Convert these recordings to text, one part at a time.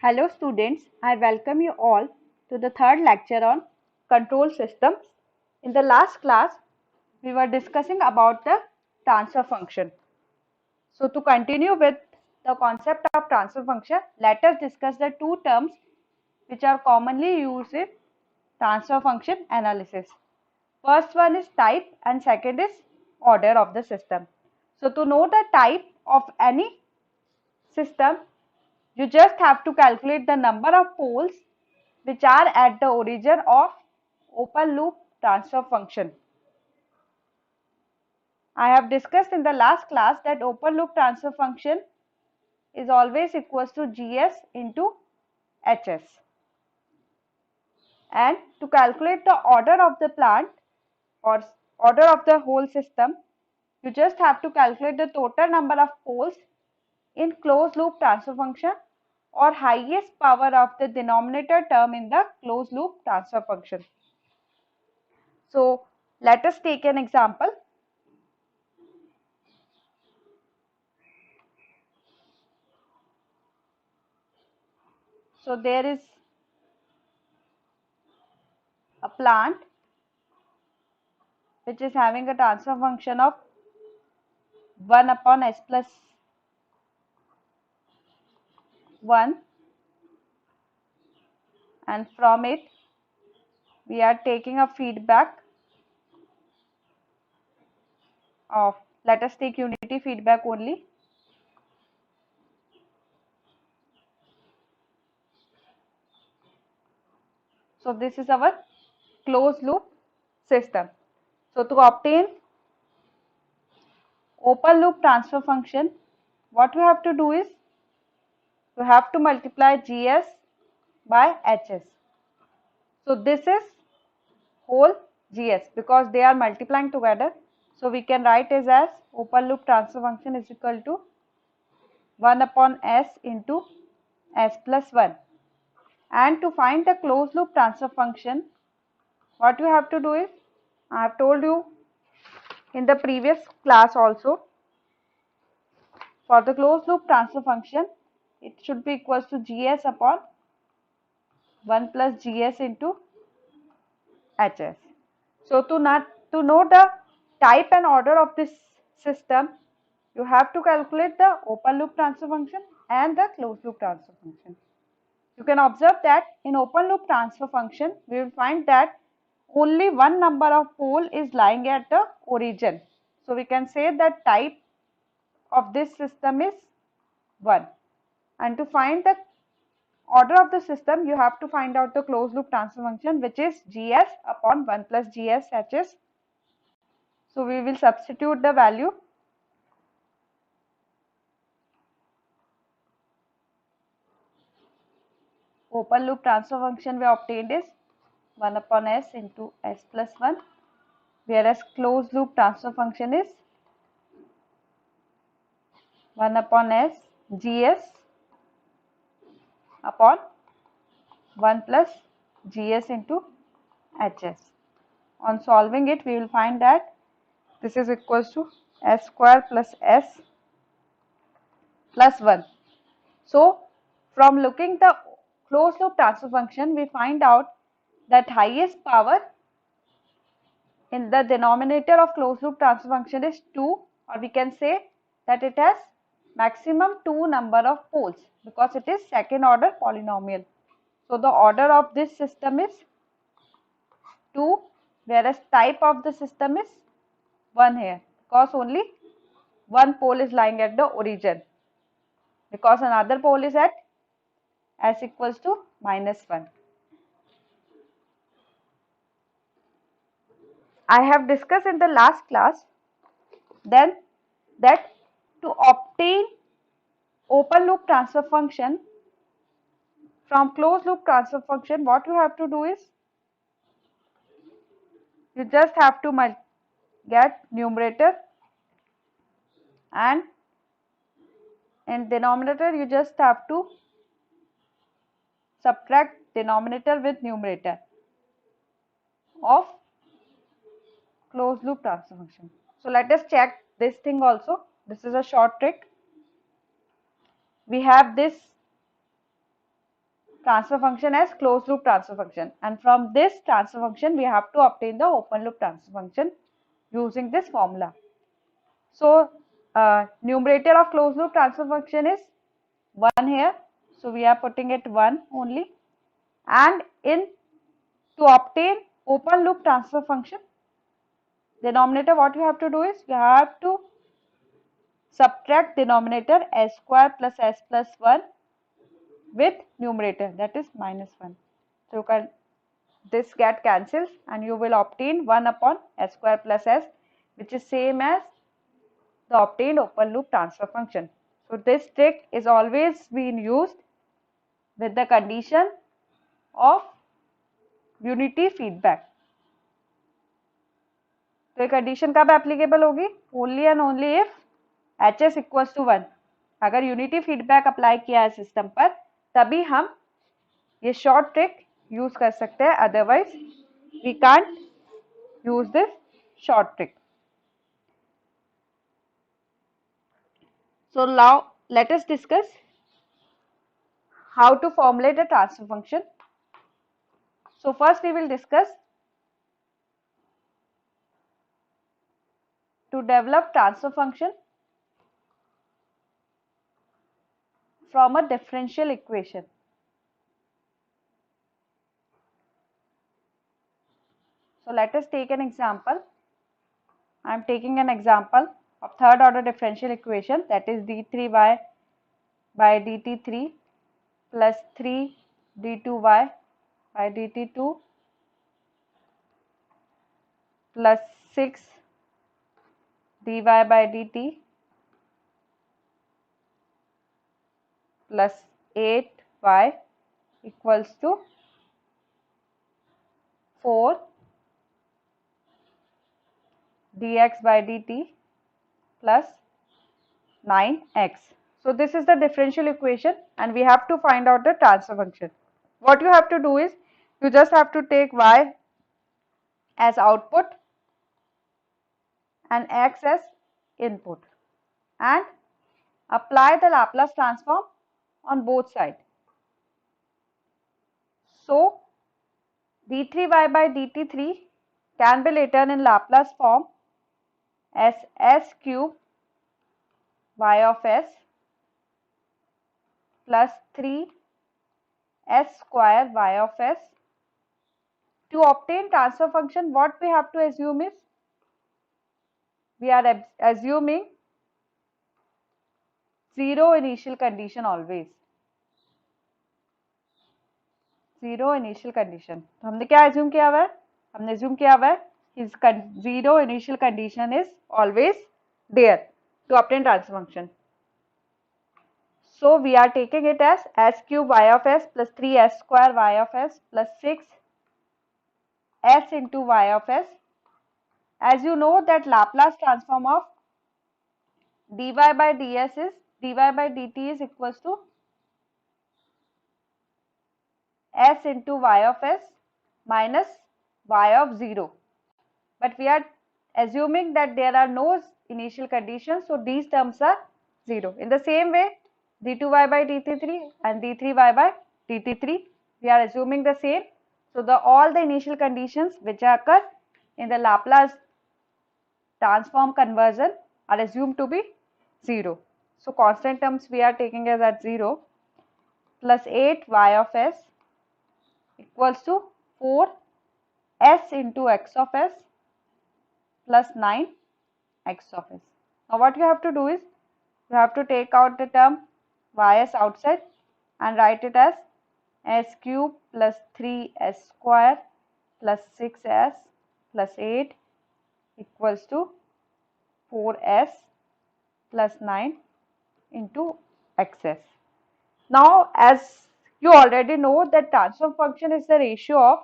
Hello students, I welcome you all to the third lecture on control systems. In the last class, we were discussing about the transfer function. So to continue with the concept of transfer function, let us discuss the two terms which are commonly used in transfer function analysis. First one is type and second is order of the system. So to know the type of any system, you just have to calculate the number of poles which are at the origin of open loop transfer function. I have discussed in the last class that open loop transfer function is always equals to Gs into Hs. And to calculate the order of the plant or order of the whole system, you just have to calculate the total number of poles in closed loop transfer function or highest power of the denominator term in the closed loop transfer function. So let us take an example. So there is a plant which is having a transfer function of 1 upon s plus 1, and from it we are taking a feedback of, let us take unity feedback only. So this is our closed loop system. So to obtain open loop transfer function, what we have to do is we have to multiply Gs by Hs. So this is whole Gs because they are multiplying together. So we can write it as open loop transfer function is equal to 1 upon s into s plus 1. And to find the closed loop transfer function, what you have to do is, I have told you in the previous class also, for the closed loop transfer function, it should be equals to Gs upon 1 plus Gs into Hs. So to know the type and order of this system, you have to calculate the open loop transfer function and the closed loop transfer function. You can observe that in open loop transfer function, we will find that only one number of pole is lying at the origin. So we can say that type of this system is 1. And to find the order of the system, you have to find out the closed loop transfer function, which is Gs upon 1 plus Gs Hs. So we will substitute the value. Open loop transfer function we obtained is 1 upon s into s plus 1, whereas closed loop transfer function is 1 upon s Gs upon 1 plus Gs into Hs. On solving it, we will find that this is equals to s square plus s plus 1. So from looking the closed loop transfer function, we find out that highest power in the denominator of closed loop transfer function is 2, or we can say that it has maximum 2 number of poles because it is second order polynomial. So the order of this system is 2, whereas type of the system is 1 here because only one pole is lying at the origin, because another pole is at s equals to -1. I have discussed in the last class then that to obtain open loop transfer function from closed loop transfer function, what you have to do is you just have to get numerator, and in denominator you just have to subtract denominator with numerator of closed loop transfer function. So let us check this thing also. This is a short trick. We have this transfer function as closed loop transfer function, and from this transfer function we have to obtain the open loop transfer function using this formula. So numerator of closed loop transfer function is 1 here, so we are putting it 1 only, and in to obtain open loop transfer function denominator, what you have to do is you have to subtract denominator s square plus s plus 1 with numerator, that is minus 1. So you can this get cancelled and you will obtain 1 upon s square plus s, which is same as the obtained open loop transfer function. So this trick is always being used with the condition of unity feedback. तो ये condition कब applicable होगी? Only and only if HS equals to 1. अगर unity feedback apply किया है system पर तभी हम ये शॉर्ट ट्रिक यूज कर सकते हैं, otherwise we can't use this short trick. So now let us discuss how to formulate a transfer function. So first we will discuss to develop transfer function from a differential equation. So let us take an example. I am taking an example of third order differential equation, that is d3y by dt3 plus 3 d2y by dt2 plus 6 dy by dt plus 8y equals to 4 dx by dt plus 9x. So this is the differential equation and we have to find out the transfer function. What you have to do is you just have to take y as output and x as input and apply the Laplace transform on both sides. So d3y by dt3 can be written in Laplace form as s cube y of s plus 3 s square y of s. To obtain transfer function, what we have to assume is we are assuming zero initial condition always. Zero initial condition. तो हमने क्या assume किया हुआ है? हमने assume किया हुआ है कि zero initial condition is always there to obtain transfer function. So we are taking it as s cube y of s plus 3s square y of s plus 6 s into y of s. As you know that Laplace transform of dy by ds is dy by dt is equals to s into y of s minus y of 0. But we are assuming that there are no initial conditions, so these terms are 0. In the same way, d2y by dt3 and d3y by dt3, we are assuming the same. So all the initial conditions which occur in the Laplace transform conversion are assumed to be 0. So constant terms we are taking as at 0 plus 8 y of s equals to 4 s into x of s plus 9 x of s. Now what you have to do is you have to take out the term ys outside and write it as s cube plus 3s square plus 6s plus 8 equals to 4s plus 9 into xs. Now as you already know that transfer function is the ratio of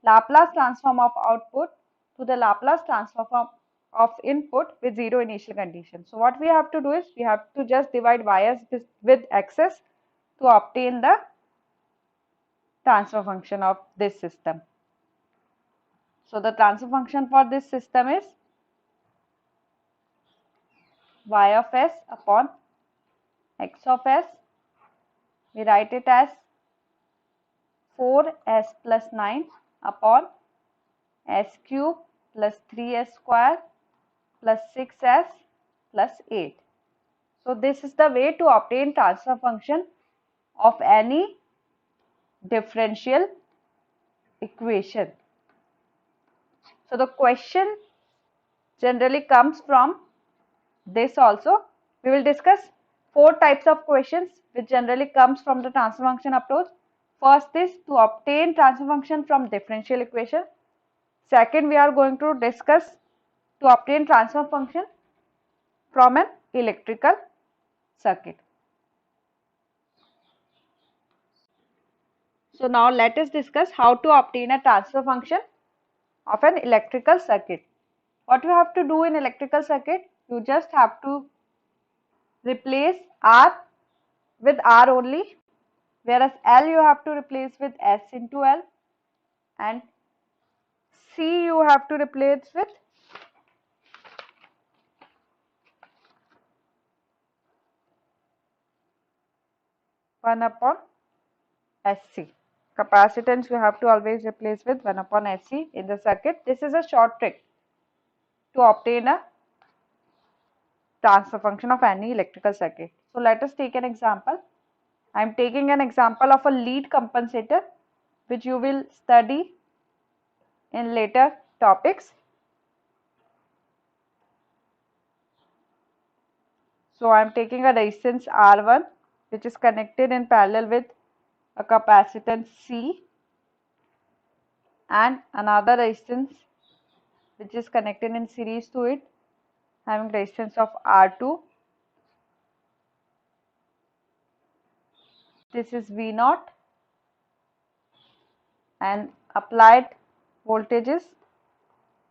Laplace transform of output to the Laplace transform of input with zero initial condition. So what we have to do is we have to just divide ys with xs to obtain the transfer function of this system. So the transfer function for this system is y of s upon x of s. We write it as 4s plus 9 upon s cube plus 3s square plus 6s plus 8. So this is the way to obtain transfer function of any differential equation. So the question generally comes from this also. We will discuss 4 types of questions which generally comes from the transfer function approach. First is to obtain transfer function from differential equation. Second, we are going to discuss to obtain transfer function from an electrical circuit. So now let us discuss how to obtain a transfer function of an electrical circuit. What you have to do in electrical circuit, you just have to replace R with R only, whereas L you have to replace with S into L, and C you have to replace with one upon SC. Capacitance you have to always replace with 1 upon SC in the circuit. This is a short trick to obtain a transfer function of any electrical circuit. So let us take an example. I am taking an example of a lead compensator which you will study in later topics. So I am taking a resistance R1 which is connected in parallel with a capacitance C and another resistance which is connected in series to it, having resistance of R2. This is V0 and applied voltage is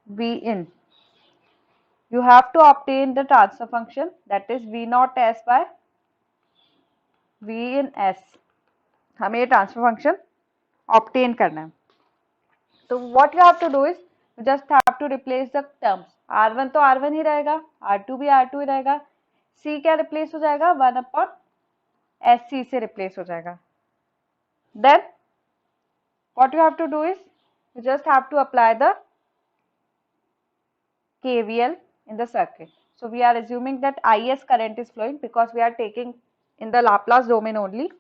Vin. You have to obtain the transfer function, that is V0 S by Vin S. हमें ये transfer function obtain करना है. तो what you have to do is you just have to replace the terms. R1 तो R1 ही रहेगा, R2 भी R2 ही रहेगा, C क्या रिप्लेस हो जाएगा, 1 अपॉन SC से रिप्लेस हो जाएगा. Then what you have to do is you just have to apply the KVL in the circuit. So we are assuming that IS current is flowing because we are taking in the Laplace domain only.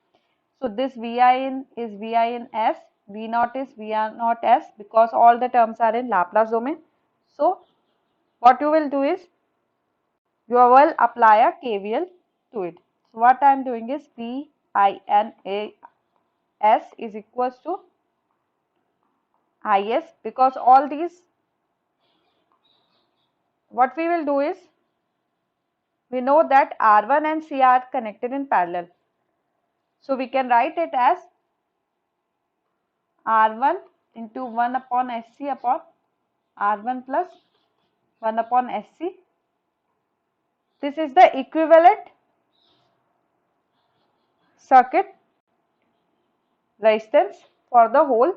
So this Vin is Vin S, V0 is V0 S because all the terms are in Laplace domain. So what you will do is you will apply a KVL to it. So what I am doing is Vin S is equals to IS because all these, what we will do is we know that R1 and C are connected in parallel. So we can write it as R1 into 1 upon SC upon R1 plus 1 upon SC. This is the equivalent circuit resistance for the whole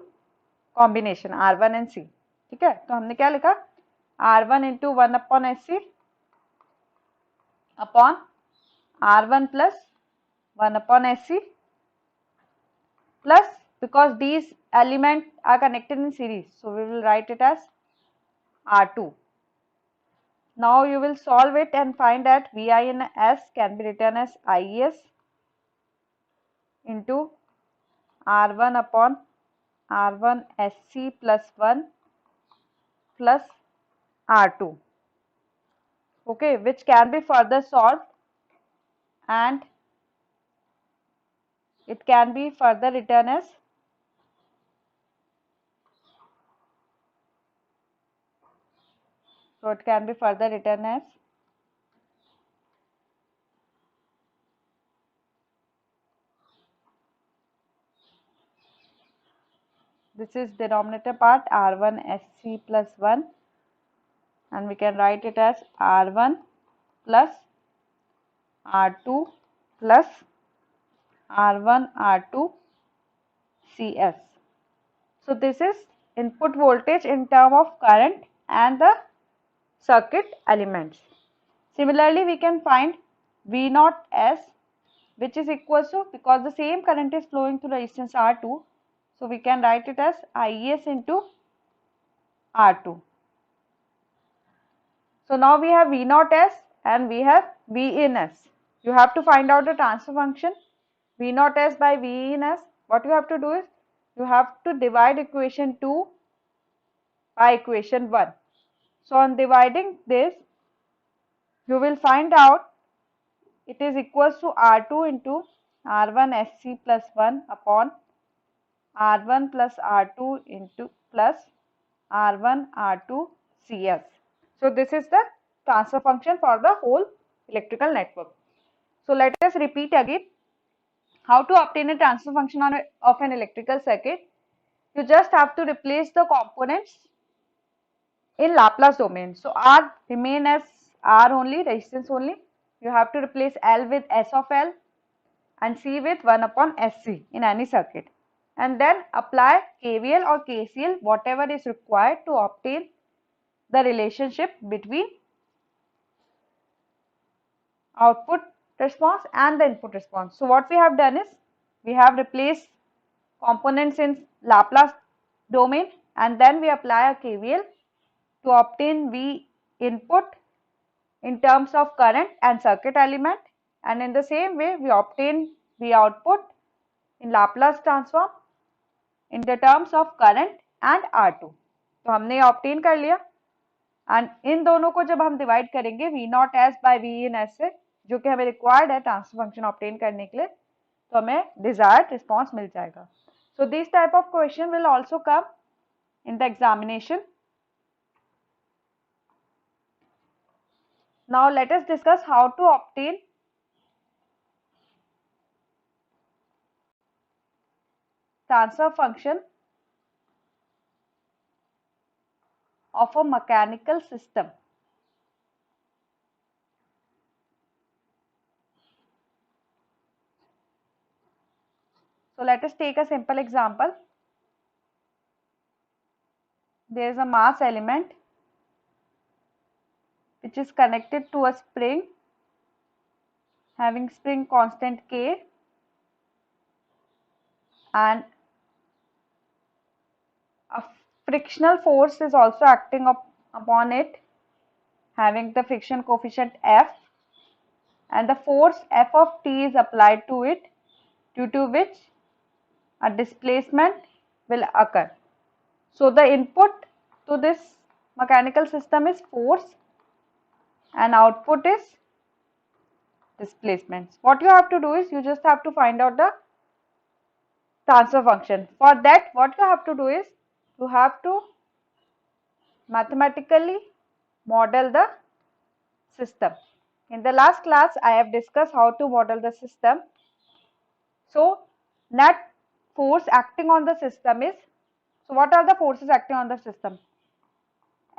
combination R1 and C. ठीक है, तो हमने क्या लिखा, R1 into 1 upon SC upon R1 plus 1 upon SC plus, because these elements are connected in series, so we will write it as R2. Now you will solve it and find that Vin S can be written as IS into R1 upon R1 SC plus 1 plus R2. Okay, which can be further solved and it can be further written as this is denominator part R1 SC plus 1 and we can write it as R1 plus R2 plus R1 R2 CS. So this is input voltage in term of current and the circuit elements. Similarly, we can find V0 S which is equal to, because the same current is flowing through resistance R2, So we can write it as IES into R2. So now we have V naught S and we have V in S. You have to find out the transfer function V naught S by V in S. What you have to do is you have to divide equation 2 by equation 1. So on dividing this, you will find out it is equals to R2 into R1 SC plus 1 upon R1 plus R2 into plus R1 R2 CS. So this is the transfer function for the whole electrical network. So let us repeat again how to obtain a transfer function of an electrical circuit. You just have to replace the components in Laplace domain. So R remain as R only, resistance only. You have to replace L with S of L and C with 1 upon SC in any circuit. And then apply KVL or KCL, whatever is required to obtain the relationship between output response and the input response. So what we have done is we have replaced components in Laplace domain and then we apply a KVL to obtain V input in terms of current and circuit element, and in the same way we obtain V output in Laplace transform in the terms of current and R2. तो हमने obtain कर लिया and in दोनों को जब हम divide करेंगे V not S by V in S से, जो कि हमें रिक्वायर्ड है ट्रांसफर फंक्शन ऑब्टेन करने के लिए, तो हमें डिजायर्ड रिस्पॉन्स मिल जाएगा. So this type of question will also come in the examination. Now let us discuss how to obtain transfer function of a mechanical system. So let us take a simple example. There is a mass element which is connected to a spring having spring constant K, and a frictional force is also acting upon it having the friction coefficient F, and the force F of T is applied to it, due to which a displacement will occur. So the input to this mechanical system is force and output is displacements. What you have to do is you just have to find out the transfer function. For that, what you have to do is you have to mathematically model the system. In the last class, I have discussed how to model the system. So net force acting on the system is, so what are the forces acting on the system?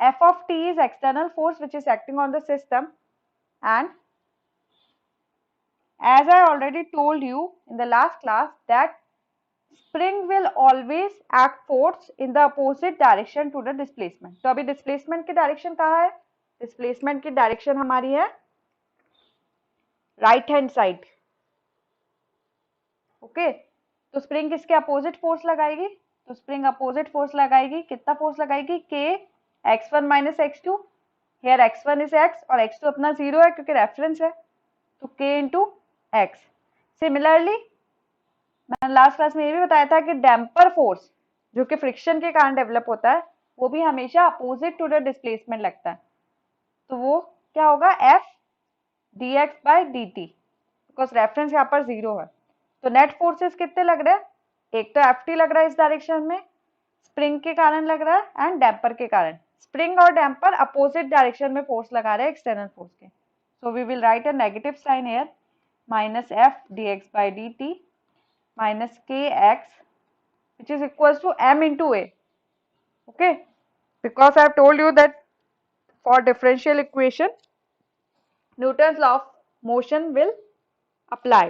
F of T is external force which is acting on the system, and as I already told you in the last class that spring will always act force in the opposite direction to the displacement. तो अभी displacement की direction कहाँ है? Displacement की direction हमारी है right hand side. Okay, तो spring किसके opposite force लगाएगी? तो spring opposite force लगाएगी. कितना force लगाएगी? K x1 minus x2. Here x1 is x और x2 अपना 0 है क्योंकि reference है. तो K into x. Similarly, मैंने लास्ट क्लास में ये भी बताया था कि डैम्पर फोर्स जो कि फ्रिक्शन के कारण डेवलप होता है वो भी हमेशा अपोजिट टू द डिस्प्लेसमेंट लगता है. तो वो क्या होगा? F dx by dt, because reference यहाँ पर 0 है. तो नेट फोर्सेस कितने लग रहे हैं? एक तो Ft लग रहा है इस डायरेक्शन में, स्प्रिंग के कारण लग रहा है एंड डैम्पर के कारण. स्प्रिंग और डैम्पर अपोजिट डायरेक्शन में फोर्स लगा रहे हैं एक्सटर्नल फोर्स के. So we will write a negative sign here, minus F dx by dt minus kx, which is equals to m into a. Okay, because I have told you that for differential equation Newton's law of motion will apply.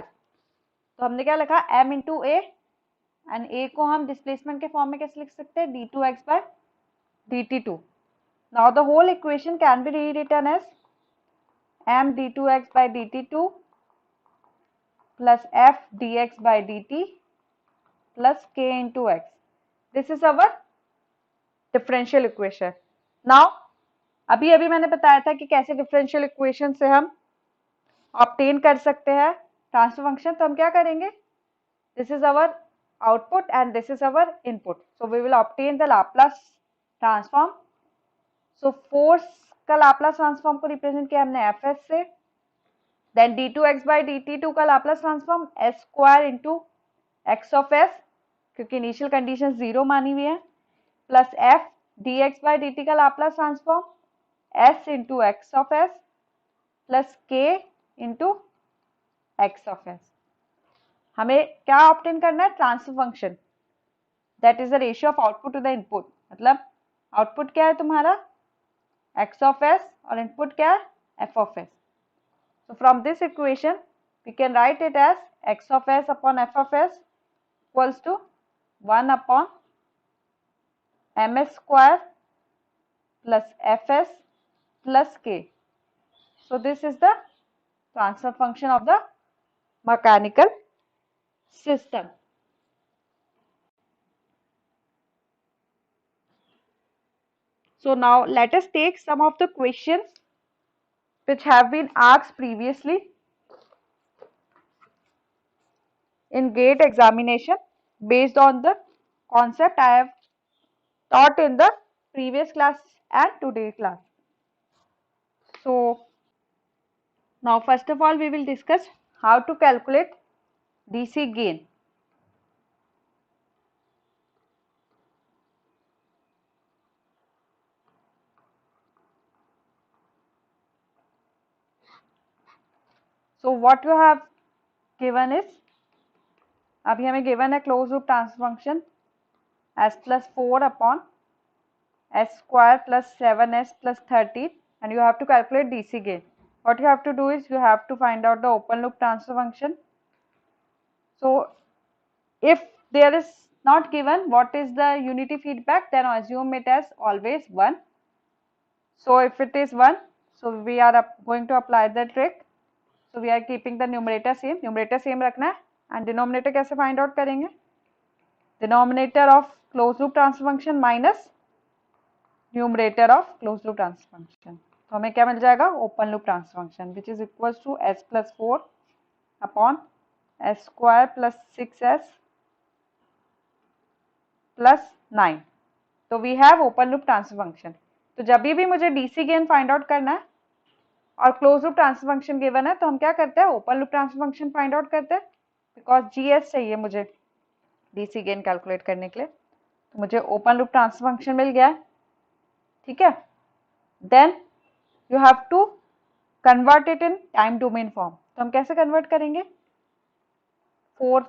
तो हमने क्या लिखा? m into a, and a को हम displacement के form में कैसे लिख सकते हैं? d2x by dt2. Now the whole equation can be rewritten as m d2x by dt2 plus f dx by dt plus k into x. This is our differential equation. Now अभी अभी मैंने बताया था कि कैसे डिफरेंशियल इक्वेशन से हम obtain कर सकते हैं ट्रांसफर फंक्शन. तो हम क्या करेंगे, this is our output and this is our input. So we will obtain the Laplace transform. So force का लाप्लास ट्रांसफॉर्म को रिप्रेजेंट किया हमने एफ एस से. देन d2x by dt2 का Laplace transform s square into x of s, क्योंकि initial condition 0 मानी हुई है, plus f dx by dt का Laplace transform s into x of s plus k into x of S. हमें क्या obtain करना है, transfer function, that is the ratio of output to the input. मतलब output क्या है तुम्हारा x of s और इनपुट क्या है f of s. So from this equation we can write it as x of s upon f of s equals to 1 upon ms square plus fs plus k. So this is the transfer function of the mechanical system. So now let us take some of the questions which have been asked previously in GATE examination based on the concept I have taught in the previous class and today's class. So now first of all we will discuss how to calculate DC gain. So what you have given is, अभी हमें given है closed loop transfer function s plus 4 upon s square plus 7s plus 13 and you have to calculate DC gain. What you have to do is you have to find out the open loop transfer function. So if there is not given what is the unity feedback, then assume it as always 1. So if it is 1, so we are going to apply the trick. So we are keeping the numerator same रखना है. And denominator कैसे find out करेंगे, denominator of closed loop transfer function minus numerator of closed loop transfer function. तो हमें क्या मिल जाएगा, open loop transfer function which is equals to s plus 4 upon s square plus 6s plus 9. तो we have open loop transfer function. तो जब भी मुझे DC gain find out करना है और close loop transfer function given है तो हम क्या करते हैं, open loop transfer function find out करते हैं. बिकॉज जीएस चाहिए मुझे डीसी गेन कैलकुलेट करने के लिए, तो मुझे ओपन लूप ट्रांसफर फंक्शन मिल गया है. ठीक है, then you have to convert it in time domain form. तो हम कैसे कन्वर्ट करेंगे, 4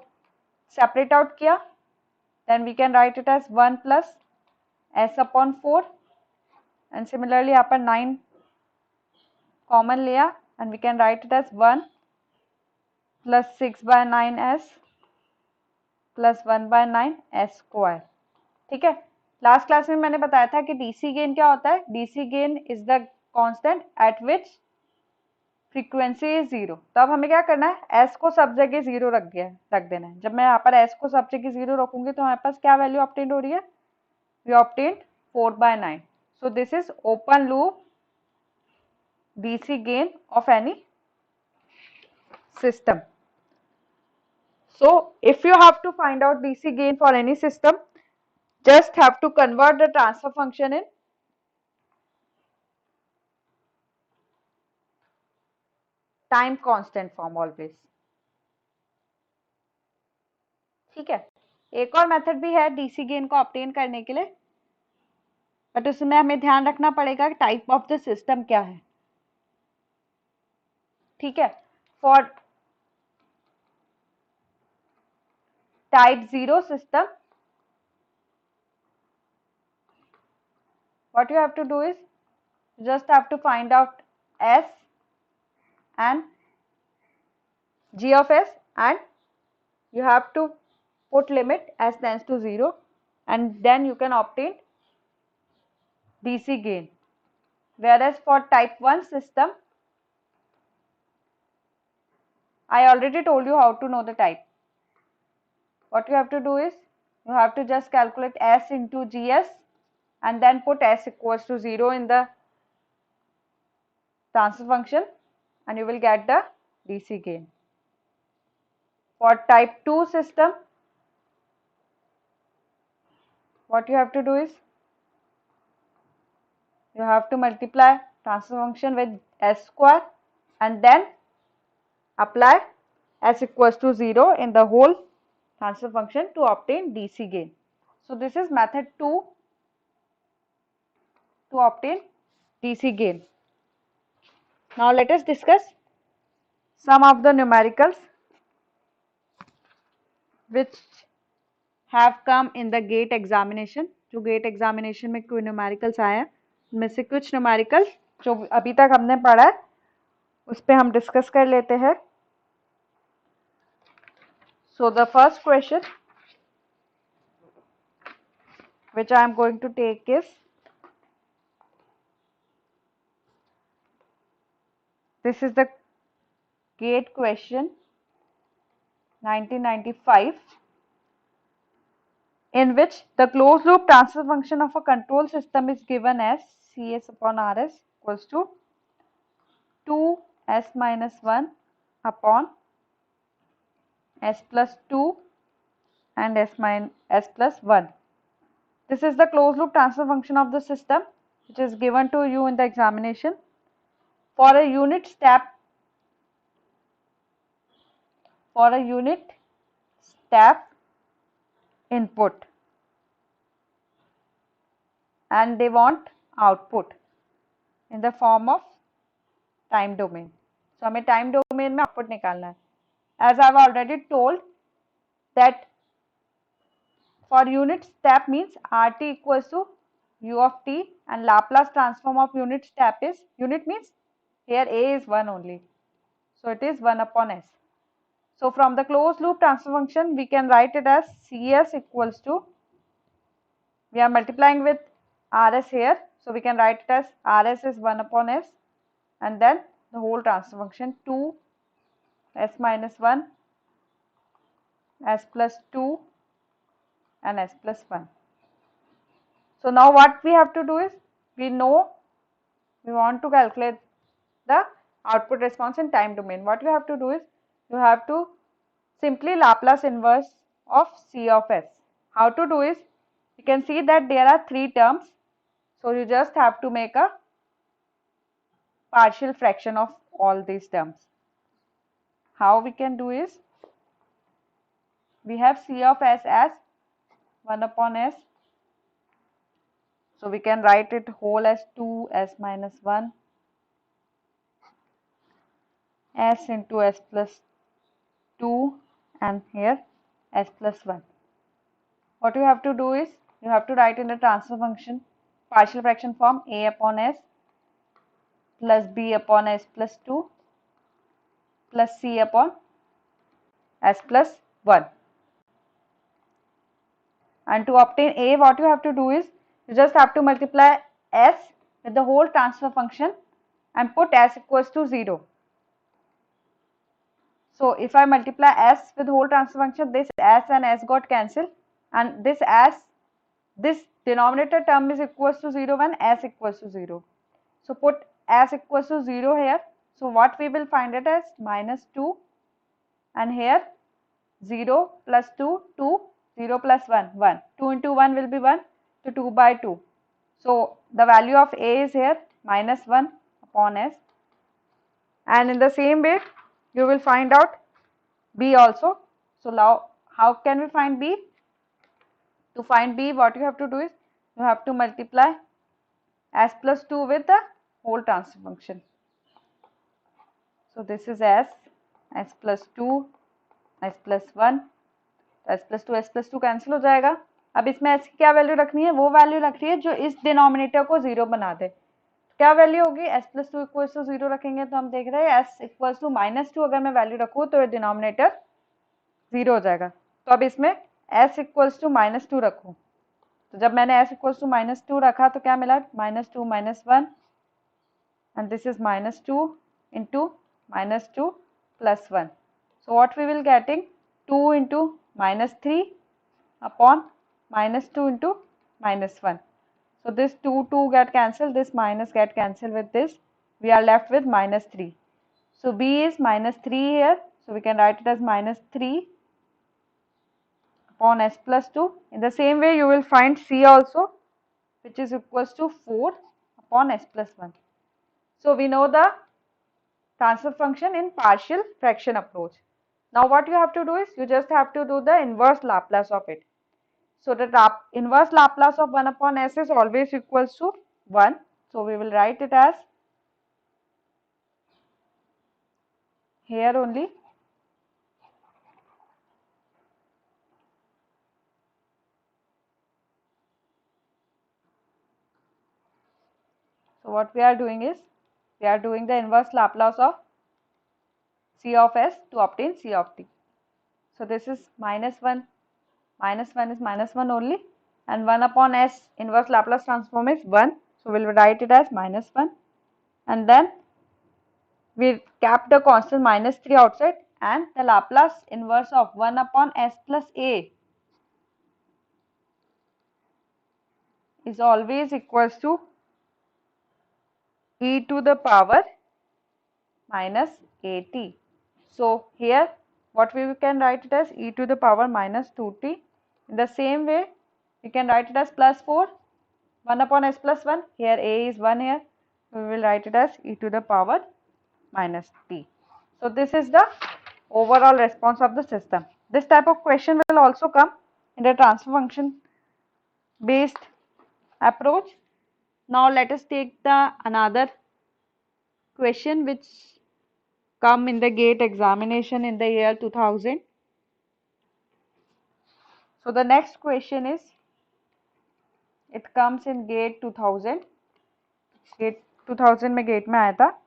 सेपरेट आउट किया, then we can write it as 1 plus s upon 4 and similarly यहाँ पर 9 कॉमन लिया and we can write it as 1 plus 6 by 9s plus 1 by 9 s square. ठीक है, लास्ट क्लास में मैंने बताया था कि डीसी गेन क्या होता है, DC gain is the constant eight which frequency is 0. तो अब हमें क्या करना है, s को सब जगह 0 रख देना है. जब मैं यहाँ पर s को सब जगह 0 रखूंगी तो हमारे पास क्या वैल्यू ऑब्टेन हो रही है, we obtain 4 by 9. So this is open loop DC gain of any system. So if you have to find out DC gain for any system, just have to convert the transfer function in time constant form always. ठीक है, एक और method भी है DC gain को obtain करने के लिए, बट उसमें हमें ध्यान रखना पड़ेगा कि टाइप ऑफ द सिस्टम क्या है. ठीक है, for type 0 system, what you have to do is just have to find out s and g of s and you have to put limit s tends to 0 and then you can obtain DC gain. Whereas for type 1 system, I already told you how to know the type. What you have to do is you have to just calculate S into GS and then put S equals to 0 in the transfer function and you will get the DC gain. For type 2 system, what you have to do is you have to multiply transfer function with S square and then apply S equals to 0 in the whole transfer function to obtain DC gain. So this is method 2 to obtain DC gain. Now let us discuss some of the numericals which have come in the GATE examination. जो GATE examination में कोई numericals आया उनमें से कुछ numericals जो अभी तक हमने पढ़ा है उस पे हम डिस्कस कर लेते हैं. So the first question which I am going to take is, this is the GATE question 1995, in which the closed loop transfer function of a control system is given as Cs upon Rs equals to 2s minus 1 upon s plus 2 and s plus 1. This is the closed loop transfer function of the system which is given to you in the examination. For a unit step input and they want output in the form of time domain. So हमें time domain में output निकालना है. As I have already told that for unit step means RT equals to U of t and Laplace transform of unit step is, unit means here A is 1 only. So it is 1 upon S. So from the closed loop transfer function we can write it as Cs equals to, we are multiplying with Rs here. So we can write it as Rs is 1 upon S and then the whole transfer function 2 S minus 1 S plus 2 and S plus 1. So now what we have to do is, we know we want to calculate the output response in time domain. What you have to do is, you have to simply Laplace inverse of C of S. How to do is, you can see that there are 3 terms. So you just have to make a partial fraction of all these terms. How we can do is, we have C of S as 1 upon S. So we can write it whole as 2s minus 1 s into s plus 2 and here s plus 1. What you have to do is, you have to write in the transfer function partial fraction form a upon s plus b upon s plus 2 plus c upon s plus 1. And to obtain a, what you have to do is, you just have to multiply s with the whole transfer function and put s equals to 0. So if I multiply s with whole transfer function, this s and s got cancelled and this denominator term is equals to 0 when s equals to 0. So put s equals to 0 here. So what we will find it as minus 2 and here 0 plus 2, 2, 0 plus 1, 1. 2 into 1 will be 1, so 2 by 2. So the value of a is here minus 1 upon s. And in the same way, you will find out b also. So now how can we find b? To find b, what you have to do is, you have to multiply s plus 2 with the whole transfer function. So this is s plus 2, s plus 1, s plus 2, s plus 2 cancel हो जाएगा. अब इसमें s की क्या value रखनी है? वो value रखनी है जो इस डिनोमिनेटर को 0 बना दे. क्या वैल्यू होगी? s plus 2 इक्वल्स टू 0 रखेंगे तो हम देख रहे हैं s इक्वल्स टू माइनस 2 अगर मैं वैल्यू रखूँ तो डिनोमिनेटर 0 हो जाएगा. तो अब इसमें s इक्वल्स टू माइनस 2 रखूँ, तो जब मैंने s इक्वल्स टू माइनस 2 रखा तो क्या मिला? Minus 2 minus 1 and this is minus 2 into minus 2 plus 1. So what we will getting? 2 into minus 3 upon minus 2 into minus 1. So this 2 get cancelled, this minus get cancelled with this. We are left with minus 3. So B is minus 3 here. So we can write it as minus 3 upon S plus 2. In the same way you will find C also, which is equals to 4 upon S plus 1. So we know the transfer function in partial fraction approach. Now what you have to do is you just have to do the inverse Laplace of it. So the inverse Laplace of 1 upon S is always equals to 1. So we will write it as here only. So what we are doing is we are doing the inverse Laplace of C of S to obtain C of t. So this is minus 1 is minus 1 only, and 1 upon S inverse Laplace transform is 1. So we will write it as minus 1, and then we kept the constant minus 3 outside, and the Laplace inverse of 1 upon S plus A is always equals to e to the power minus at. So here what we can write it as e to the power minus 2t. In the same way we can write it as plus 4, 1 upon S plus 1. Here a is 1 here. We will write it as e to the power minus t. So this is the overall response of the system. This type of question will also come in the transfer function based approach. Now let us take the another question which come in the GATE examination in the year 2000. So the next question is, it comes in GATE 2000. GATE 2000 में GATE में आया था.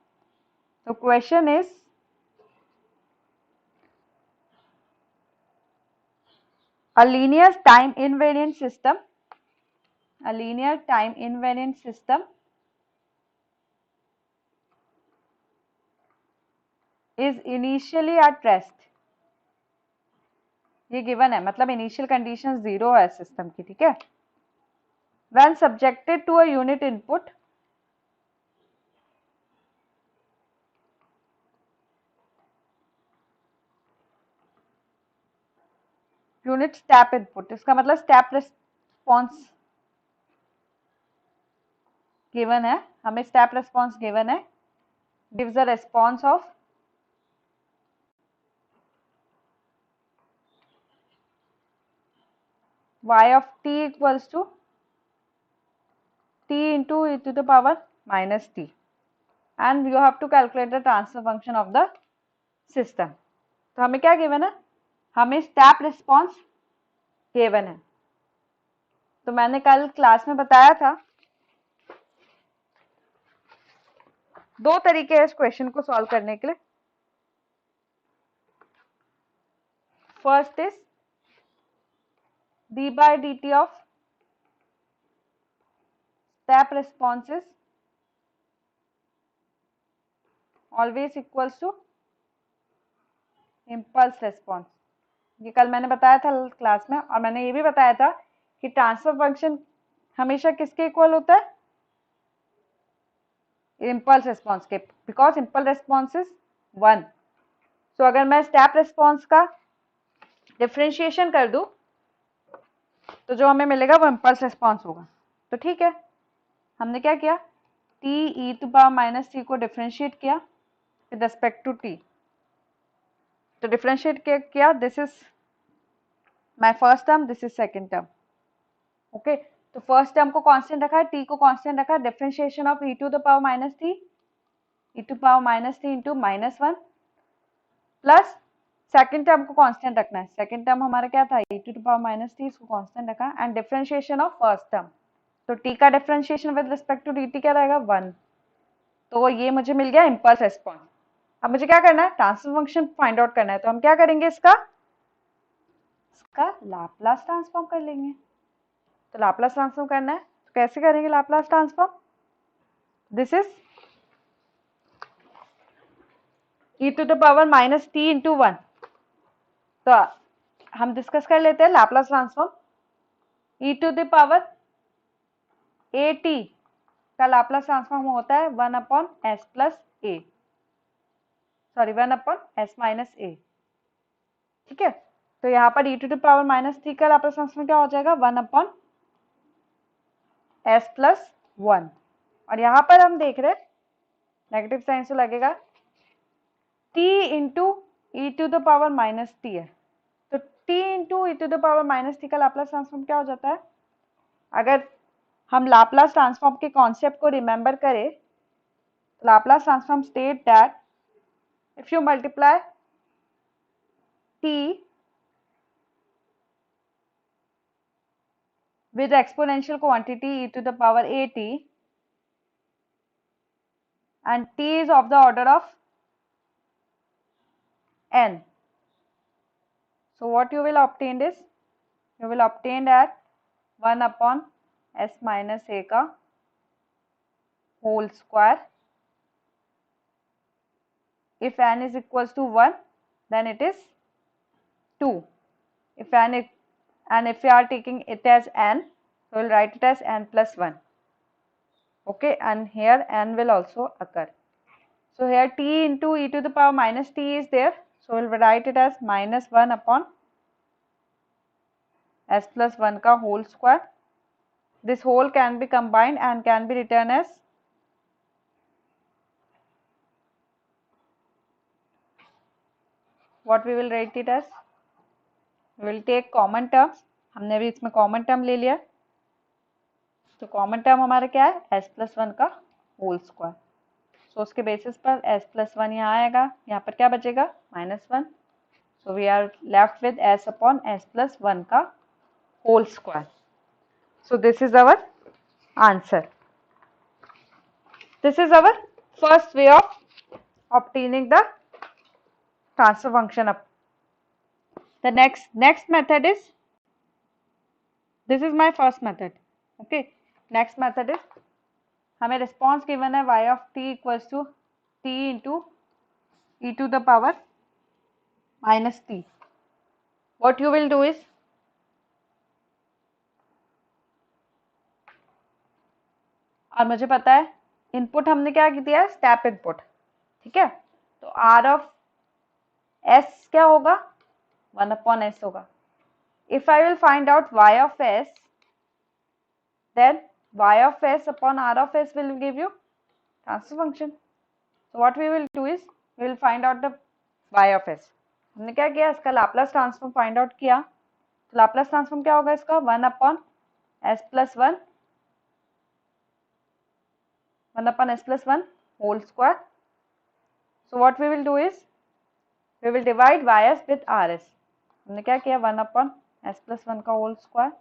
So question is, a linear time invariant system is initially at rest. ये given है, मतलब initial condition 0 है system की, ठीक है. When subjected to a unit input, unit step input, इसका मतलब स्टेप रिस्पॉन्स गिवन है, हमें स्टेप रिस्पॉन्स गिवन है, gives the response of y of t equals to t into e to the power minus t, and you have to calculate the transfer function of the system. तो हमें क्या given है, हमें step response given है. तो मैंने कल class में बताया था, दो तरीके हैं इस क्वेश्चन को सॉल्व करने के लिए. First is d by dt of step responses always equals to impulse response. ये कल मैंने बताया था क्लास में, और मैंने ये भी बताया था कि ट्रांसफर फंक्शन हमेशा किसके इक्वल होता है, इम्पल्स रिस्पॉन्स के, बिकॉज इम्पल्स रिस्पॉन्स इज 1. सो अगर मैं स्टेप रिस्पॉन्स का डिफरेंशिएशन कर दूं तो जो हमें मिलेगा वो इम्पल्स रिस्पॉन्स होगा. तो ठीक है, हमने क्या किया, t e to power minus t को डिफरेंशिएट किया विद रिस्पेक्ट टू t. तो डिफरेंशिएट किया, this is my first term, this is second term. Okay, तो फर्स्ट टर्म को कांस्टेंट रखा है, t को कांस्टेंट रखा है, differentiation of e to the power minus t into minus 1 plus second term को कांस्टेंट रखना है. सेकंड टर्म हमारा क्या था, e to the power minus t, इसको कांस्टेंट रखा, and differentiation of first term. तो t का differentiation with respect to dt क्या रहेगा, 1. तो ये मुझे मिल गया इम्पल्स रिस्पॉन्स. अब मुझे क्या करना है, ट्रांसफर फंक्शन फाइंड आउट करना है. तो हम क्या करेंगे, इसका लाप्लास ट्रांसफॉर्म कर लेंगे. तो लाप्लास ट्रांसफॉर्म करना है, तो कैसे करेंगे Laplace transform, this is e to the power minus t into 1. तो हम डिस्कस कर लेते हैं Laplace transform. e to the power at का लाप्लास ट्रांसफॉर्म होता है 1 upon s plus a, sorry 1 upon s minus a। ठीक है, तो यहाँ पर e to the power minus t का लाप्लास ट्रांसफॉर्म क्या हो जाएगा 1 अपॉन s प्लस 1। और यहाँ पर हम देख रहे हैं नेगेटिव साइन से लगेगा t into e to the power minus t है, तो t into e to the power minus t का लाप्लास ट्रांसफॉर्म क्या हो जाता है? अगर हम लाप्लास ट्रांसफॉर्म के कॉन्सेप्ट को रिमेंबर करें, Laplace transform state that if you multiply t with exponential quantity e to the power at and t is of the order of n, so what you will obtain is you will obtain that 1 upon s minus a का whole square, if n is equals to 1 then it is 2, if n is, and if we are taking it as n, so we will write it as n plus 1. Okay, and here n will also occur. So here t into e to the power minus t is there, so we will write it as minus 1 upon s plus 1 का whole square. This whole can be combined and can be written as what we will write it as, we will take common terms, हमने अभी इसमें common term ले लिया, तो common term हमारा क्या है s plus 1 का whole square, so उसके basis पर s plus 1 यहाँ आएगा, यहाँ पर क्या बचेगा minus 1, so we are left with s upon s plus 1 का whole square. So this is our answer. This is our first way of obtaining the transfer function up. The next method is, this is my first method. Okay, next method is हमें response given है y of t equals to t into e to the power minus t. What you will do is, और मुझे पता है input हमने क्या दिया है स्टेप इनपुट, ठीक है, तो r of s क्या होगा 1 upon s होगा. If I will find out y of s, then y of s upon r of s will give you transfer function. So what we will do is we will find out the y of s. हमने क्या किया इसका Laplace transform find out किया, तो Laplace transform क्या होगा इसका 1 upon s plus 1 whole square. So what we will do is we will divide ys with rs. हमने क्या किया 1 upon s plus 1 का whole square,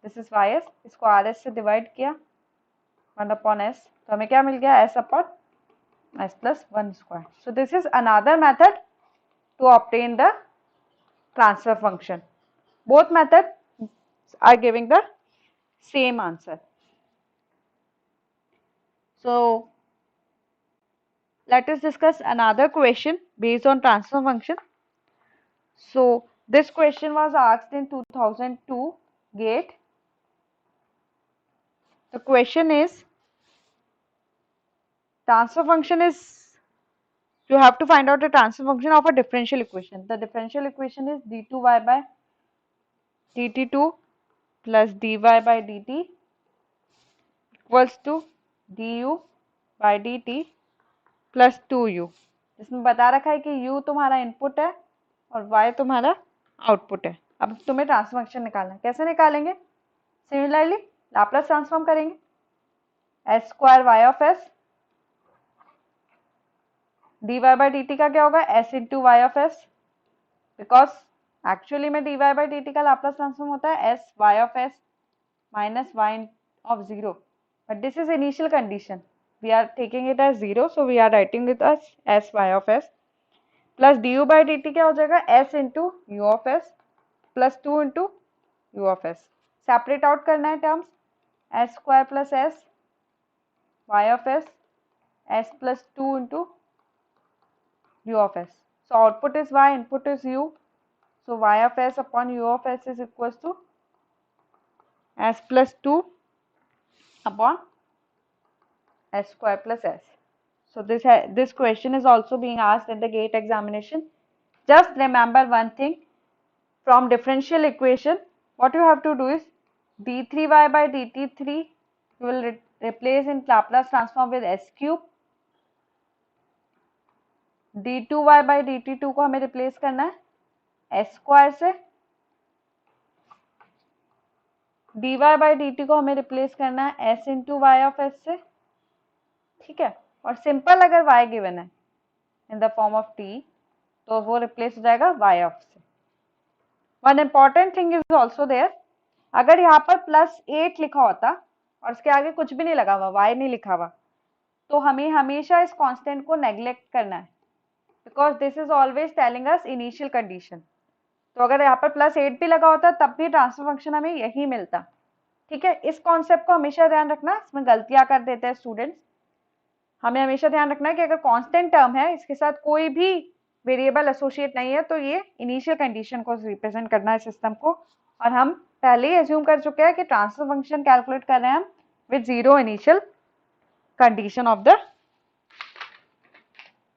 this is ys, इसको rs से डिवाइड किया 1 upon s, तो हमें क्या मिल गया s upon s plus 1 square. So this is another method to obtain the transfer function. Both methods are giving the same answer. So let us discuss another question based on transfer function. So this question was asked in 2002 GATE. The question is, transfer function is, you have to find out the transfer function of a differential equation. The differential equation is d2y by dt2 plus dy by dt equals to du by dt plus 2u. इसमें बता रखा है कि u तुम्हारा input है और y तुम्हारा output है. अब तुम्हें ट्रांसफर फंक्शन निकालना है, कैसे निकालेंगे? सिमिलरली लाप्लास ट्रांसफॉर्म करेंगे, s square y of s dy by dt का क्या होगा s into y of s, because actually में dy by dt का लाप्लास ट्रांसफॉर्म होता है s y of s minus y of 0, but this is initial condition, we are taking it as 0, so we are writing it as s y of s plus du by dt क्या हो जाएगा s into u of s plus 2 into u of s. Separate out करना है terms, s square plus s y of s s plus 2 into u of s. So output is y, input is u, so y of s upon u of s is equals to s plus 2 upon s square plus s. So this question is also being asked in the GATE examination. Just remember one thing, from differential equation, what you have to do is d3y by dt3 you will replace in Laplace transform with s cube, d2y by dt2 को हमें replace करना है s square से, dy by dt को हमें replace करना है s into y of s से, ठीक है। और सिंपल अगर y गिवन है in the form of t तो वो रिप्लेस हो जाएगा y ऑफ से। One important thing is also there, अगर यहाँ पर +8 लिखा होता और इसके आगे कुछ भी नहीं लगा हुआ, y नहीं लिखा हुआ, तो हमें हमेशा इस कांस्टेंट को नेग्लेक्ट करना है, because this is always telling us initial condition. तो अगर यहाँ पर +8 भी लगा होता तब भी ट्रांसफर फंक्शन हमें यही मिलता, ठीक है। इस कॉन्सेप्ट को हमेशा ध्यान रखना, इसमें गलतियां कर देते हैं स्टूडेंट्स। हमें हमेशा ध्यान रखना है कि अगर कांस्टेंट टर्म है, इसके साथ कोई भी वेरिएबल एसोसिएट नहीं है, तो ये इनिशियल कंडीशन को रिप्रेजेंट करना है सिस्टम को। और हम पहले ही एज्यूम कर चुके हैं कि ट्रांसफर फंक्शन कैलकुलेट कर रहे हैं हम with 0 initial condition of the,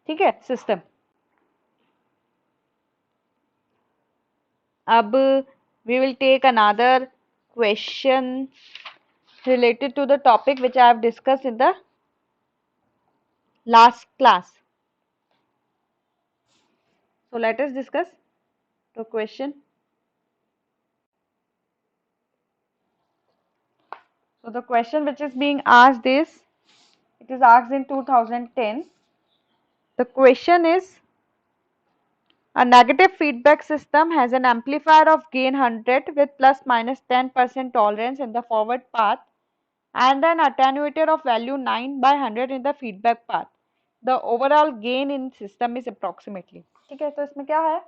ठीक है, सिस्टम। अब we will take another question related to the topic which I have discussed in the last class. So let us discuss the question. So the question which is being asked is, it is asked in 2010. The question is, a negative feedback system has an amplifier of gain 100 with plus minus 10% tolerance in the forward path and an attenuator of value 9 by 100 in the feedback path. The overall gain in system is approximately, ठीक है। तो इसमें क्या है,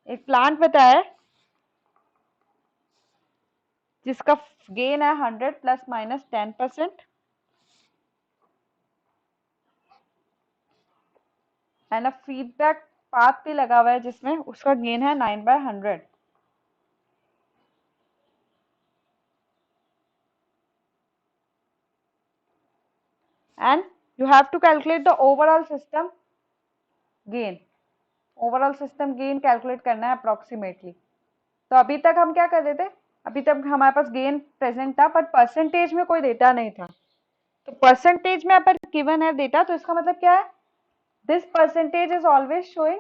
एक plant बताया है जिसका गेन है 100 plus minus 10% and feedback path भी लगा हुआ है जिसमें उसका गेन है 9 by 100। and you have to calculate the overall system gain. Overall system gain calculate करना है अप्रोक्सीमेटली। तो अभी तक हम क्या कर रहे थे, अभी तक हमारे पास गेन प्रेजेंट था बट परसेंटेज में कोई डेटा नहीं था। तो परसेंटेज में अगर गिवन है डेटा तो इसका मतलब क्या है, this percentage is always showing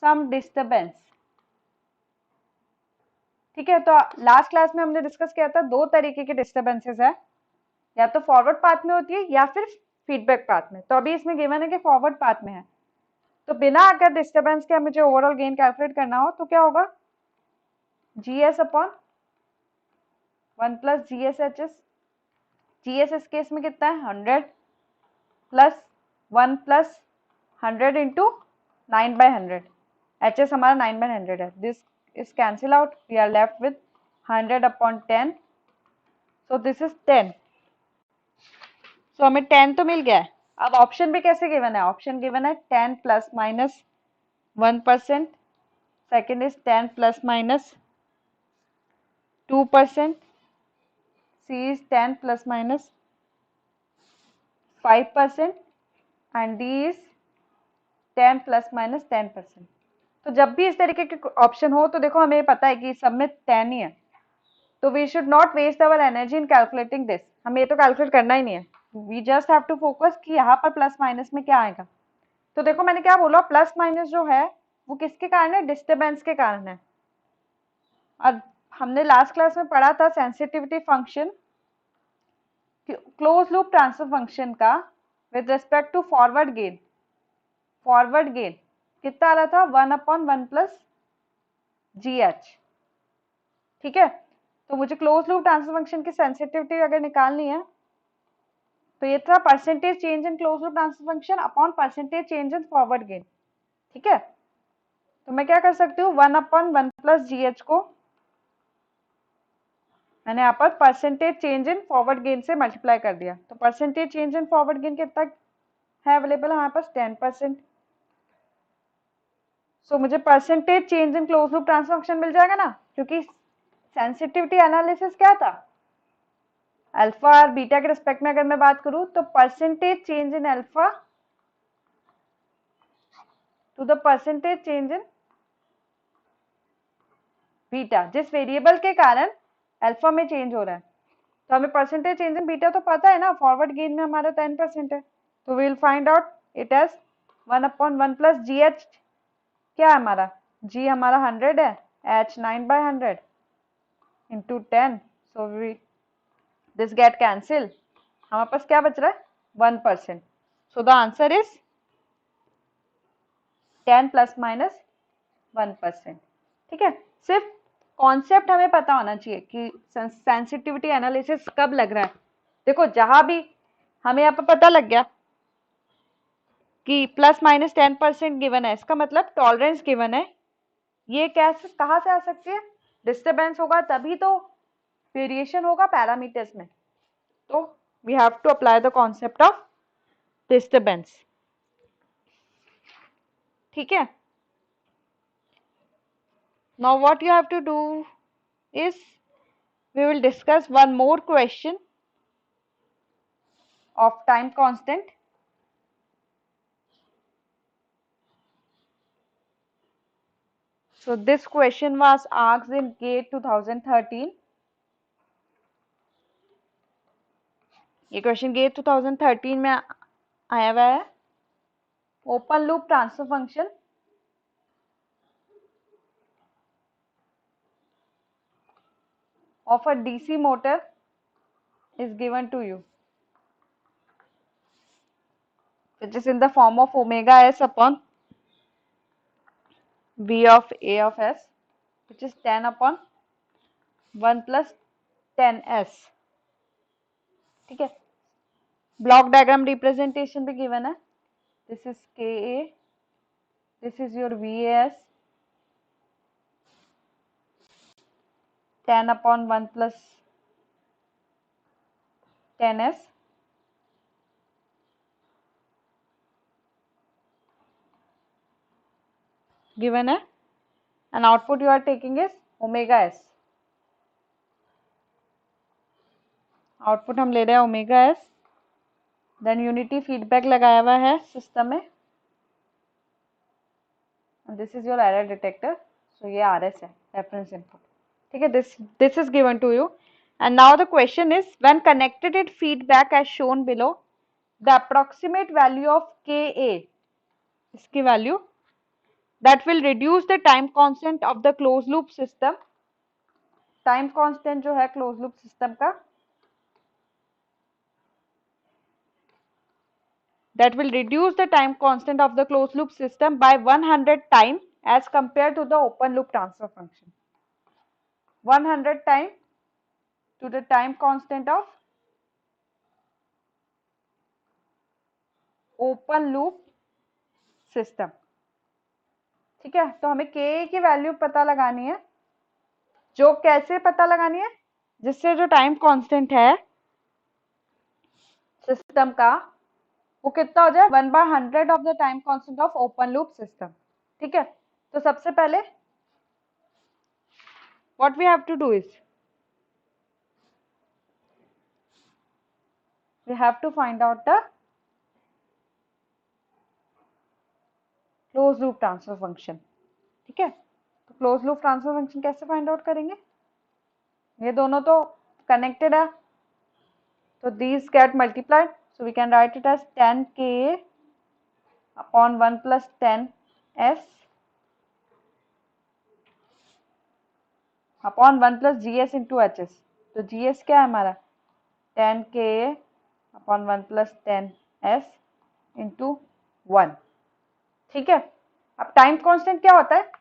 some disturbance, ठीक है। तो लास्ट क्लास में हमने डिस्कस किया था दो तरीके के डिस्टर्बेंसेस है, या तो फॉरवर्ड पाथ में होती है या फिर फीडबैक पाथ में। तो अभी इसमें गिवन है कि फॉरवर्ड पाथ में है, तो बिना अगर डिस्टर्बेंस के मुझे ओवरऑल गेन कैलकुलेट करना हो तो क्या होगा, GS upon 1 plus GSHS। GS इस केस में कितना है 100 plus 1 plus 100 into 9 by 100। HS हमारा 9 by 100 है, this is cancel out, we are left with 100 upon 10, so this is 10। So हमें 10 तो मिल गया है। अब ऑप्शन भी कैसे गिवन है, ऑप्शन गिवन है 10 plus minus 1%, second is 10 plus minus 2%, C is 10 plus minus 5% and D is 10 plus minus 10%। तो जब भी इस तरीके के ऑप्शन हो तो देखो हमें पता है कि सब में 10 ही है, तो we should not waste our energy in calculating this. हमें ये तो कैलकुलेट करना ही नहीं है, we just have to focus कि यहाँ पर प्लस माइनस में क्या आएगा। तो देखो मैंने क्या बोला, प्लस माइनस जो है वो किसके कारण है, डिस्टर्बेंस के कारण है। और हमने लास्ट क्लास में पढ़ा था sensitivity function close loop transfer function का with respect to forward gain. Forward gain कितना आ रहा था, 1 अपॉन 1 प्लस GH, ठीक है। तो मुझे क्लोज लूप ट्रांसफर फंक्शन की सेंसिटिविटी अगर निकालनी है तो ये था percentage change in close loop transfer function upon percentage change in forward gain, ठीक है। तो मैं क्या कर सकती हूँ, 1 अपॉन 1 प्लस GH को मैंने यहाँ पर percentage change in forward gain से मल्टीप्लाई कर दिया। तो percentage change in forward gain कितना है अवेलेबल हमारे पास, 10%। सो मुझे percentage change in close loop transfer function मिल जाएगा ना, क्योंकि सेंसिटिविटी एनालिसिस क्या था, अल्फा और बीटा के रिस्पेक्ट में अगर मैं बात करूं तो percentage change in alpha two the percentage change in beta, जिस वेरिएबल के कारण अल्फा में चेंज हो रहा है। तो हमें परसेंटेज चेंज इन बीटा तो पता है ना, फॉरवर्ड गेन में हमारा 10% है, तो we will find out it as 1/1 plus G H, क्या है हमारा, जी हमारा 100 है, H 9/100 into 10, so we this get cancel, हमारे पास क्या बच रहा है 1%, so the answer is 10 plus minus 1%। ठीक है, सिर्फ कॉन्सेप्ट हमें पता होना चाहिए कि सेंसिटिविटी एनालिसिस कब लग रहा है। देखो जहां भी हमें यहाँ पर पता लग गया कि प्लस माइनस 10% गिवन है, इसका मतलब टॉलरेंस गिवन है, ये कैसे कहाँ से आ सकती है, डिस्टर्बेंस होगा तभी तो वेरिएशन होगा पैरामीटर्स में, तो we have to apply the concept of disturbance. ठीक है, now what you have to do is we will discuss one more question of time constant. So this question was asked in GATE 2013. ये question GATE 2013 में आया हुआ है। Open loop transfer function of a DC motor is given to you, which is in the form of omega s upon V of A of s, which is 10 upon 1 plus 10s. ठीक है, block diagram representation भी given है, this is KA, this is your VAS, 10 upon 1 plus 10s, given है, and output you are taking is omega s, output हम ले रहे हैं omega S, then unity feedback लगाया हुआ है सिस्टम में, this is your error detector, so ये RS है, रेफरेंस इनपुट। ठीक है, this is given to you, and now the question is when connected it feedback as shown below, the approximate value of KA, इसकी value that will reduce the time constant of the closed loop system, time constant जो है close loop system का, that will reduce the time constant of the closed loop system by 100 time as compared to the open loop transfer function, 100 time to the time constant of open loop system। ठीक है, तो हमें Ka की value पता लगानी है, जो कैसे पता लगानी है, जिससे जो टाइम कांस्टेंट है सिस्टम का वो कितना हो जाए 1/100 of the time constant of open loop system. ठीक है, तो सबसे पहले what we have to do is we have to find out the close loop transfer function. ठीक है, तो क्लोज लूप ट्रांसफर फंक्शन कैसे फाइंड आउट करेंगे, ये दोनों तो कनेक्टेड है, तो these get multiplied, so we can write it as 10 Ka upon 1 plus 10s upon 1 plus Gs into Hs। तो Gs क्या है हमारा 10 Ka upon 1 plus 10s into 1। ठीक है, अब टाइम कांस्टेंट क्या होता है,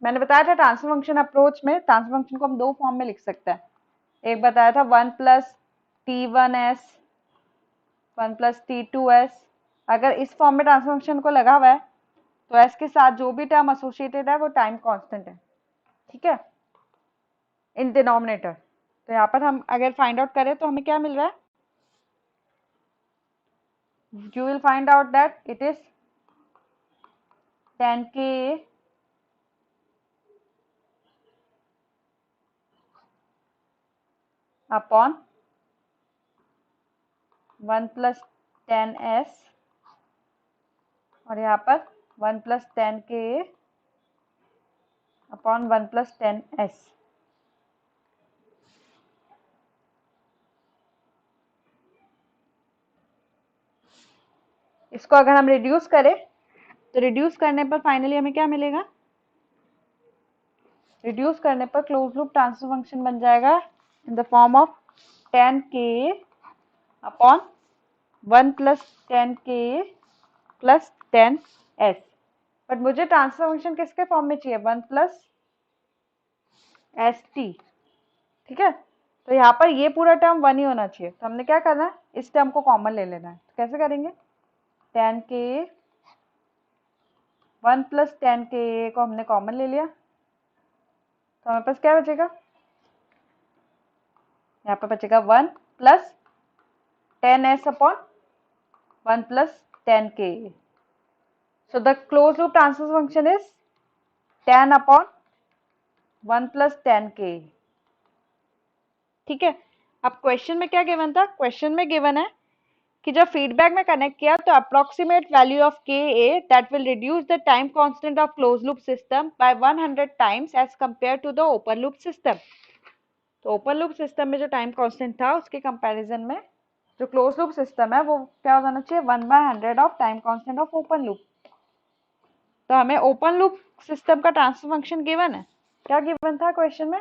मैंने बताया था ट्रांसफर फंक्शन अप्रोच में ट्रांसफर फंक्शन को हम दो फॉर्म में लिख सकते हैं, एक बताया था 1 plus T1s 1 plus T2s, अगर इस फॉर्म में ट्रांसफर फंक्शन को लगा हुआ है तो s के साथ जो भी टर्म एसोसिएटेड है वो टाइम कांस्टेंट है। ठीक है, इन डिनोमिनेटर, तो यहाँ पर हम अगर फाइंड आउट करें तो हमें क्या मिल रहा है, you will find out that it is 10 Ka upon 1 + 10s और यहाँ पर 1 + 10Ka अपॉन 1 + 10s। इसको अगर हम रिड्यूस करें तो रिड्यूस करने पर फाइनली हमें क्या मिलेगा? रिड्यूस करने पर क्लोज लूप ट्रांसफर फंक्शन बन जाएगा इन the form of 10Ka upon 1 + 10Ka + 10s। But मुझे ट्रांसफर फंक्शन किसके फॉर्म में चाहिए? 1 + st। ठीक है, तो यहाँ पर ये पूरा टर्म 1 ही होना चाहिए। तो हमने क्या करना है, इस टर्म को कॉमन ले लेना है। तो कैसे करेंगे? 10Ka 1 + 10Ka को हमने कॉमन ले लिया, तो हमारे पास क्या बचेगा? यहाँ पर बचेगा 1 + 10s upon 1 + 10Ka। So the closed loop transfer function is 10 upon 1 + 10Ka। ठीक है, अब क्वेश्चन में क्या गिवन था? क्वेश्चन में गिवन है कि जब फीडबैक में कनेक्ट किया तो approximate value of Ka that will reduce the time constant of close loop system by 100 times as compare to the open loop system. तो ओपन लूप सिस्टम में जो टाइम कांस्टेंट था उसके कंपैरिजन में जो क्लोज लूप सिस्टम है वो क्या हो जाना चाहिए? 1/100 of time constant of open loop. तो हमें ओपन लूप सिस्टम का ट्रांसफर फंक्शन गिवन है। क्या गिवन था क्वेश्चन में?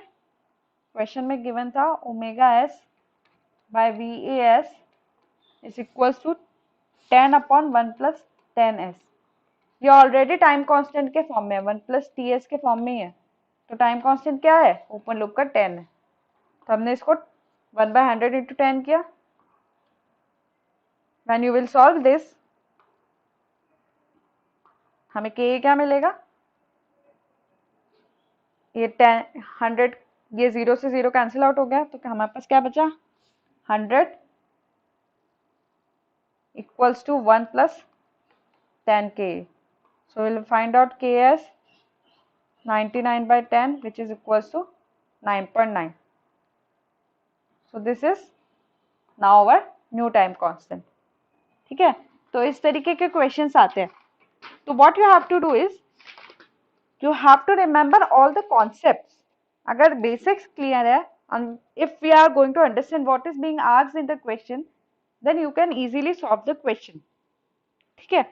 क्वेश्चन में गिवन था ω/s is equals to 10 upon 1 + 10s। ये ऑलरेडी टाइम कांस्टेंट के फॉर्म में है, 1 + Ts के फॉर्म में ही है। तो टाइम कांस्टेंट क्या है? ओपन लूप का 10 है। तो हमने इसको 1/100 × 10 किया। When you will solve this, हमें Ka क्या मिलेगा? ये 100, ये 0 से 0 कैंसिल आउट हो गया, तो हमारे पास क्या बचा? 100 equals to 1 + 10Ka। So we'll find out K as 99/10, which is equals to 9.9। So this is now our new time constant। ठीक है, तो इस तरीके के क्वेश्चंस आते हैं। तो what you have to do is you have to remember all the concepts। अगर बेसिक्स क्लियर है and if we are going to understand what is being asked in the question, then you can easily solve the question। ठीक है,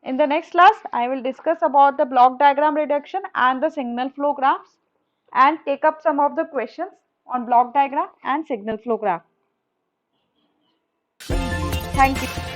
in the next class I will discuss about the block diagram reduction and the signal flow graphs and take up some of the questions on block diagram and signal flow graph। Thank you।